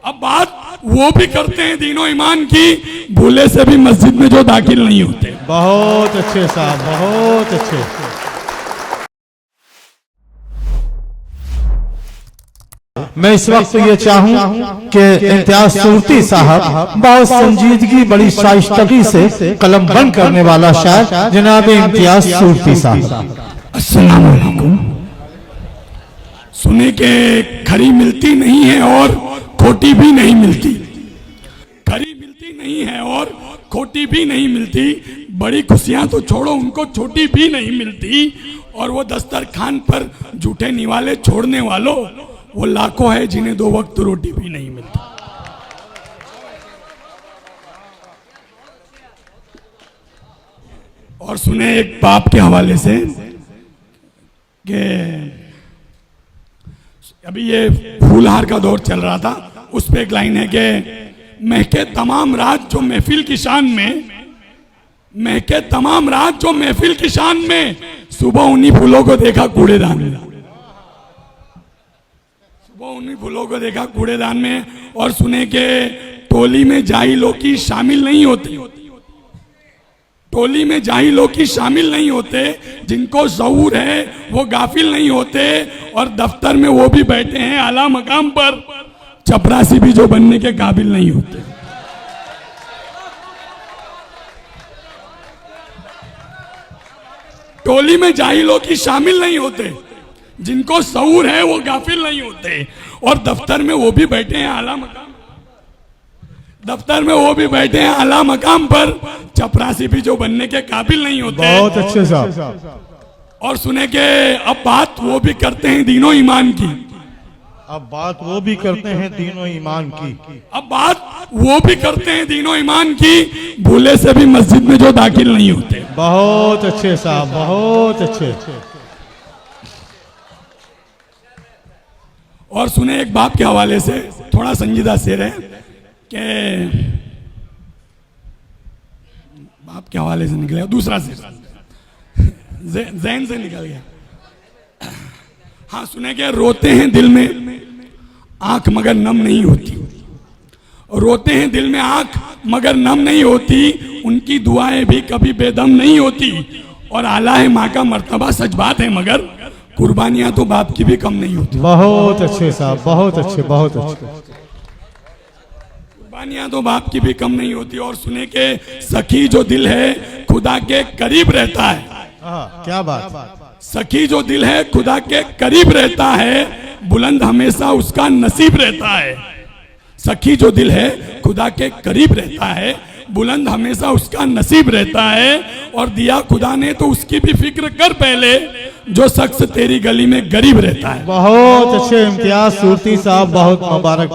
अब बात वो भी करते हैं दीनो ईमान की, भूले से भी मस्जिद में जो दाखिल नहीं होते। बहुत अच्छे साहब, बहुत अच्छे। मैं इस वक्त ये चाहूं कि इम्तियाज सूरती साहब बहुत संजीदगी, बड़ी शाइस्तगी से कलम बंद करने वाला शायर जनाब इम्तियाज सूरती साहब। अस्सलाम वालेकुम। सुने के खरी मिलती नहीं है और खोटी भी नहीं मिलती, खरी मिलती नहीं है और खोटी भी नहीं मिलती, बड़ी खुशियां तो छोड़ो उनको छोटी भी नहीं मिलती, और वो दस्तरखान पर झूठे निवाले छोड़ने वालों वो लाखों है जिन्हें 2 वक्त रोटी भी नहीं मिलती। और सुने एक बाप के हवाले से कि अभी ये फूलहार का दौर चल रहा था, उस पे एक लाइन है कि महके तमाम रात जो महफिल की शान में, महके तमाम रात जो महफिल की शान में, सुबह उन्हीं फूलों को देखा कूड़ेदान में, सुबह उन्हीं फूलों को देखा कूड़ेदान में। और सुने के टोली में जाहिलों की शामिल नहीं होते, टोली में जाहिलों की शामिल नहीं होते, जिनको शऊर है वो गाफिल नहीं होते, और दफ्तर में वो भी बैठे हैं आला मकाम पर, चपरासी भी जो बनने के काबिल नहीं होते। टोली में जाहिलों की शामिल नहीं होते, जिनको शऊर है वो गाफिल नहीं होते, और दफ्तर में वो भी बैठे हैं आला मकाम, दफ्तर में वो भी बैठे हैं आला मकाम पर, चपरासी भी जो बनने के काबिल नहीं होते। बहुत अच्छे साहब। और सुने के अब बात वो भी करते हैं दीनो ईमान की, अब बात वो भी करते हैं दीनो ईमान की, अब बात वो भी करते हैं दीनो ईमान की, भूले से भी मस्जिद में जो दाखिल नहीं होते। बहुत अच्छे साहब, बहुत अच्छे। और सुने एक बाप के हवाले से थोड़ा संजीदा शेर है कि बाप के हवाले से निकलेगा, दूसरा शेर ज़हन से निकल गया। हाँ सुने के रोते हैं दिल में आंख मगर नम नहीं होती, रोते हैं दिल में आंख मगर नम नहीं होती, उनकी दुआएं भी कभी बेदम नहीं होती, और आला है माँ का मर्तबा सच बात है मगर कुर्बानियां तो बाप की भी कम नहीं होती। बहुत अच्छे साहब, बहुत अच्छे, बहुत अच्छे। कुर्बानियां तो बाप की भी कम नहीं होती। और सुने के सखी जो दिल है खुदा के करीब रहता है, क्या बात। सखी जो दिल है खुदा के करीब रहता है, बुलंद हमेशा उसका नसीब रहता है। सखी जो दिल है खुदा के करीब रहता है, बुलंद हमेशा उसका नसीब रहता है, और दिया खुदा ने तो उसकी भी फिक्र कर पहले, जो शख्स तेरी गली में गरीब रहता है। बहुत अच्छे इम्तियाज सूरती साहब, बहुत मुबारक।